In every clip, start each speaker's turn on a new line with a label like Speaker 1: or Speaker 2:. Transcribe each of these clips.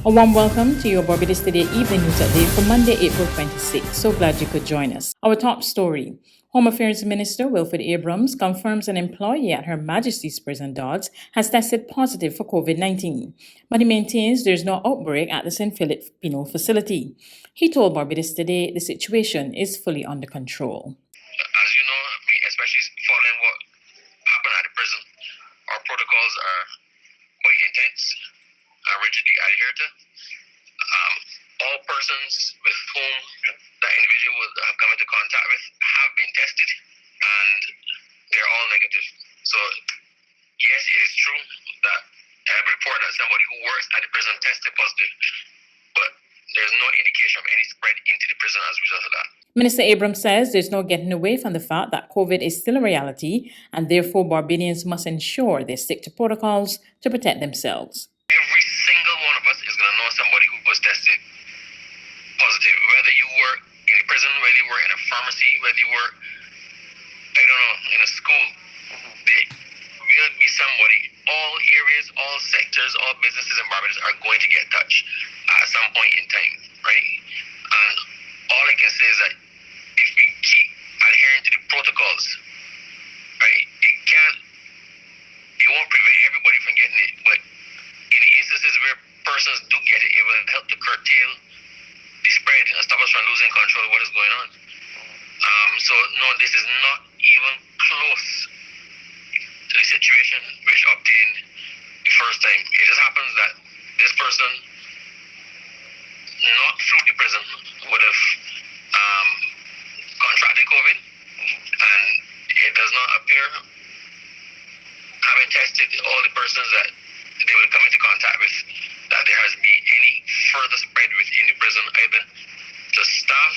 Speaker 1: A warm welcome to your Barbados Today Evening News Update for Monday, April 26. So glad you could join us. Our top story. Home Affairs Minister WILFRED confirms an employee at Her Majesty's Prison DODDS has tested positive for COVID-19, but he maintains there's no outbreak at the St. Philip Penal Facility. He told Barbados Today the situation is fully under control.
Speaker 2: As you know, especially following what happened at the prison, our protocols are quite intense and rigidly adhered to. All persons with whom that individual would have come into contact with have been tested, and they're all negative. So, yes, it is true that I have a report that somebody who works at the prison tested positive, but there's no indication of any spread into the prison as a result of that.
Speaker 1: Minister Abrams says there's no getting away from the fact that COVID is still a reality, and therefore Barbadians must ensure they stick to protocols to protect themselves.
Speaker 2: Every single one of us is going to know somebody who was tested positive, whether you work in a prison, whether you work in a pharmacy, whether you work, I don't know, in a school. There will be somebody. All areas, all sectors, all businesses in Barbados are going to get touched at some point in time, right? And all I can say is that if we keep adhering to the protocols, right, it won't prevent everybody from getting it, but in the instances where persons do get it, it will help to curtail the spread and stop us from losing control of what is going on. So no, this is not even close to the situation which obtained the first time. It just happens that this person, not through the prison, would have contracted COVID, and it does not appear, having tested all the persons that they would have come into contact with, that there has been any further spread within the prison, either to staff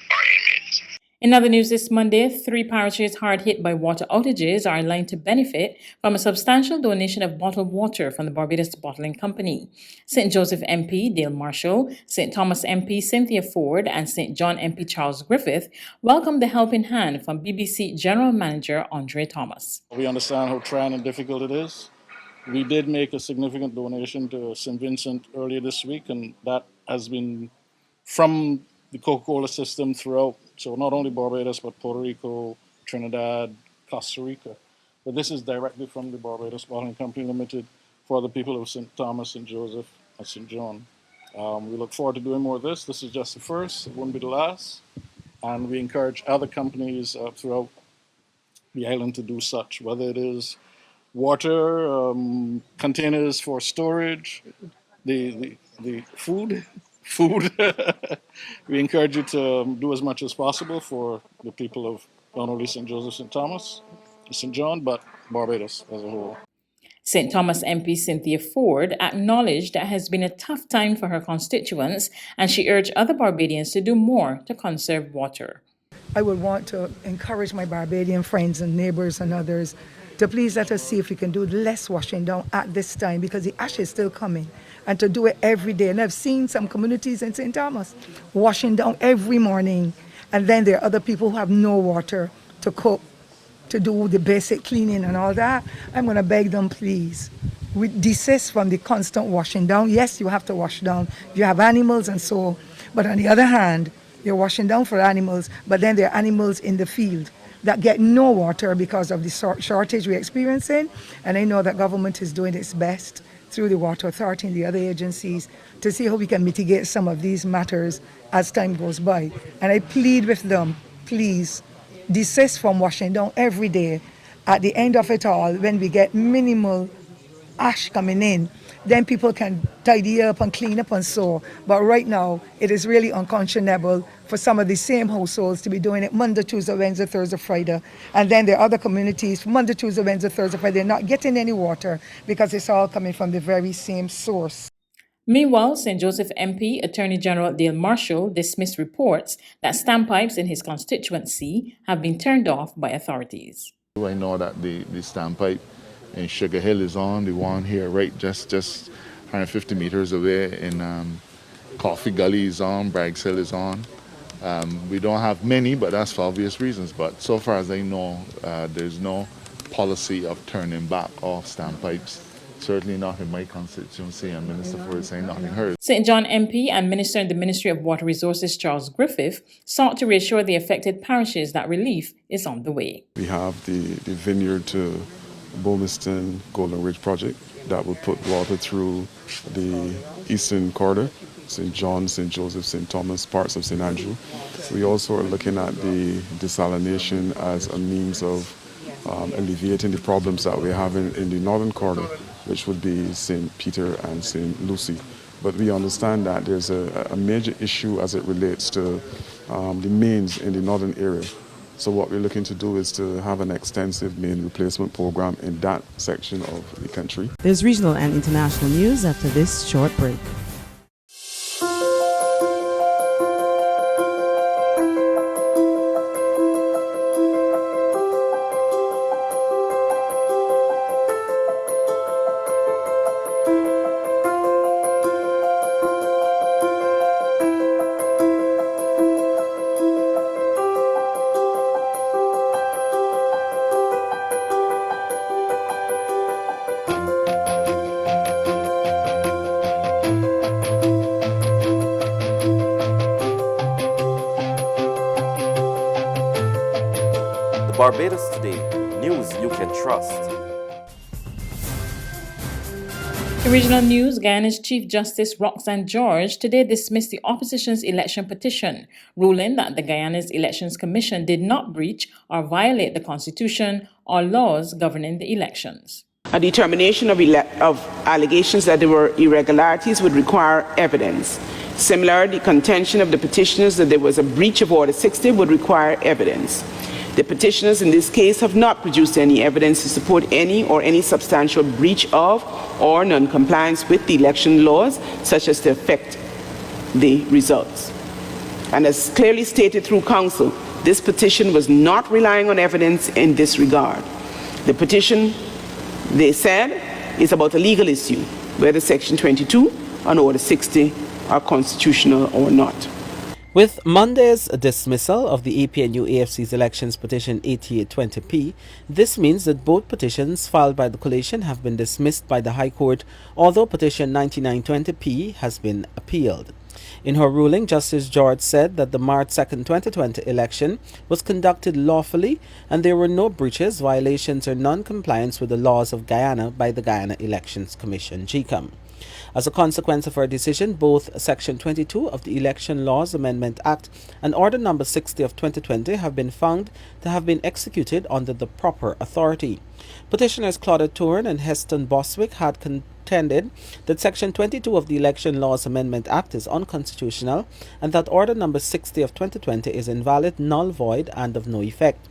Speaker 2: or inmates.
Speaker 1: In other news this Monday, 3 parishes hard hit by water outages are in line to benefit from a substantial donation of bottled water from the Barbados Bottling Company. St. Joseph MP Dale Marshall, St. Thomas MP Cynthia Ford, and St. John MP Charles Griffith welcomed the helping hand from BBC General Manager Andre Thomas.
Speaker 3: We understand how trying and difficult it is. We did make a significant donation to St. Vincent earlier this week, and that has been from the Coca-Cola system throughout. So not only Barbados, but Puerto Rico, Trinidad, Costa Rica. But this is directly from the Barbados Bottling Company Limited for the people of St. Thomas, St. Joseph, and St. John. We look forward to doing more of this. This is just the first. It won't be the last. And we encourage other companies throughout the island to do such, whether it is water, containers for storage, the food. We encourage you to do as much as possible for the people of not only St. Joseph, St. Thomas, St. John, but Barbados as a whole.
Speaker 1: St. Thomas MP Cynthia Ford acknowledged that it has been a tough time for her constituents, and she urged other Barbadians to do more to conserve water.
Speaker 4: I would want to encourage my Barbadian friends and neighbors and others to please let us see if we can do less washing down at this time, because the ash is still coming, and to do it every day. And I've seen some communities in St. Thomas washing down every morning, and then there are other people who have no water to cook, to do the basic cleaning and all that. I'm going to beg them, please, we desist from the constant washing down. Yes, you have to wash down if you have animals and so, but on the other hand, you're washing down for animals, but then there are animals in the field that get no water because of the shortage we're experiencing. And I know that government is doing its best through the Water Authority and the other agencies to see how we can mitigate some of these matters as time goes by. And I plead with them, please, desist from washing down every day. At the end of it all, when we get minimal ash coming in, then people can tidy up and clean up and so. But right now, it is really unconscionable for some of the same households to be doing it Monday, Tuesday, Wednesday, Thursday, Friday. And then there are other communities, Monday, Tuesday, Wednesday, Thursday, Friday, they're not getting any water because it's all coming from the very same source.
Speaker 1: Meanwhile, St. Joseph MP Attorney General Dale Marshall dismissed reports that standpipes in his constituency have been turned off by authorities.
Speaker 5: I know that the standpipe in Sugar Hill is on, the one here right just 150 meters away in Coffee Gully is on, Braggs Hill is on. We don't have many, but that's for obvious reasons. But so far as I know, there's no policy of turning back off standpipes. certainly not in my constituency, and Minister Ford is saying not in hers.
Speaker 1: St. John MP and Minister in the Ministry of Water Resources Charles Griffith sought to reassure the affected parishes that relief is on the way.
Speaker 6: We have the vineyard to Bomiston Golden Ridge project that will put water through the eastern corridor, St. John, St. Joseph, St. Thomas, parts of St. Andrew. We also are looking at the desalination as a means of alleviating the problems that we have in the northern corridor, which would be St. Peter and St. Lucy. But we understand that there's a major issue as it relates to the mains in the northern area. So what we're looking to do is to have an extensive main replacement program in that section of the country.
Speaker 7: There's regional and international news after this short break.
Speaker 8: Barbados Today, news you can trust.
Speaker 1: In regional news, Guyana's Chief Justice Roxanne George today dismissed the opposition's election petition, ruling that the Guyana's Elections Commission did not breach or violate the Constitution or laws governing the elections.
Speaker 9: A determination of allegations that there were irregularities would require evidence. Similarly, the contention of the petitioners that there was a breach of Order 60 would require evidence. The petitioners in this case have not produced any evidence to support any substantial breach of or non-compliance with the election laws, such as to affect the results. And as clearly stated through counsel, this petition was not relying on evidence in this regard. The petition, they said, is about a legal issue, whether Section 22 and Order 60 are constitutional or not.
Speaker 7: With Monday's dismissal of the APNU AFC's elections petition 8820P, this means that both petitions filed by the coalition have been dismissed by the High Court, although petition 9920P has been appealed. In her ruling, Justice George said that the March 2, 2020 election was conducted lawfully and there were no breaches, violations, or non-compliance with the laws of Guyana by the Guyana Elections Commission, GECOM. As a consequence of her decision, both Section 22 of the Election Laws Amendment Act and Order No. 60 of 2020 have been found to have been executed under the proper authority. Petitioners Claudia Tourne and Heston Boswick had contended that Section 22 of the Election Laws Amendment Act is unconstitutional and that Order No. 60 of 2020 is invalid, null, void, and of no effect.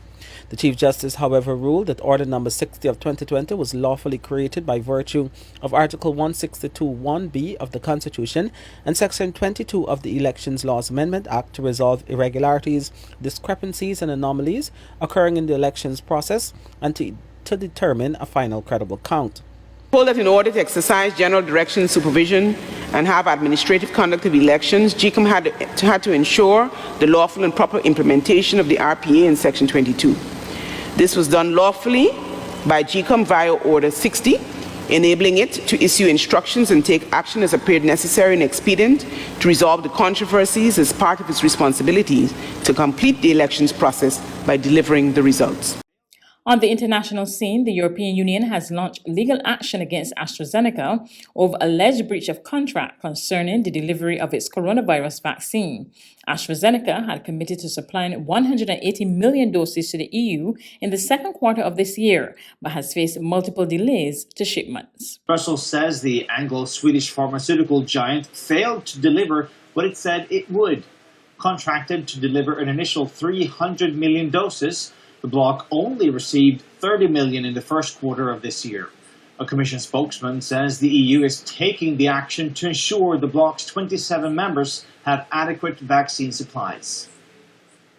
Speaker 7: The Chief Justice, however, ruled that Order No. 60 of 2020 was lawfully created by virtue of Article 162(1)(b) of the Constitution and Section 22 of the Elections Laws Amendment Act to resolve irregularities, discrepancies, and anomalies occurring in the elections process and to determine a final credible count.
Speaker 9: Hold that in order to exercise general direction and supervision and have administrative conduct of elections, GECOM had to ensure the lawful and proper implementation of the RPA in Section 22. This was done lawfully by GECOM via Order 60, enabling it to issue instructions and take action as appeared necessary and expedient to resolve the controversies as part of its responsibilities to complete the elections process by delivering the results.
Speaker 1: On the international scene, the European Union has launched legal action against ASTRAZENECA over alleged breach of contract concerning the delivery of its coronavirus vaccine. ASTRAZENECA had committed to supplying 180 million doses to the EU in the second quarter of this year, but has faced multiple delays to shipments.
Speaker 10: Brussels says the Anglo-Swedish pharmaceutical giant failed to deliver what it said it would. Contracted to deliver an initial 300 million doses, the bloc only received 30 million in the first quarter of this year. A Commission spokesman says the EU is taking the action to ensure the bloc's 27 members have adequate vaccine supplies.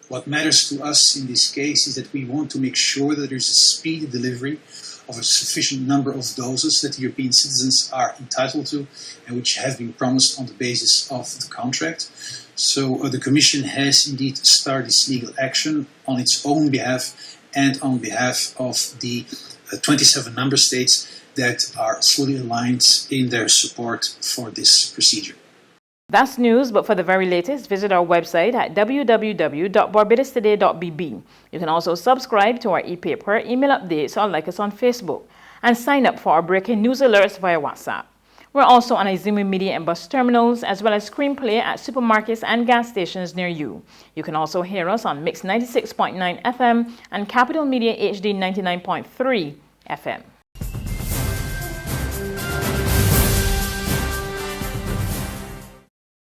Speaker 11: What matters to us in this case is that we want to make sure that there's a speedy delivery of a sufficient number of doses that European citizens are entitled to and which have been promised on the basis of the contract. So the Commission has indeed started this legal action on its own behalf and on behalf of the 27 member states. that are fully aligned in their support for this procedure.
Speaker 1: That's news, but for the very latest, visit our website at www.barbadostoday.bb. You can also subscribe to our e-paper, email updates, or like us on Facebook, and sign up for our breaking news alerts via WhatsApp. We're also on Izumi Media and bus terminals, as well as Screenplay at supermarkets and gas stations near you. You can also hear us on Mix 96.9 FM and Capital Media HD 99.3 FM.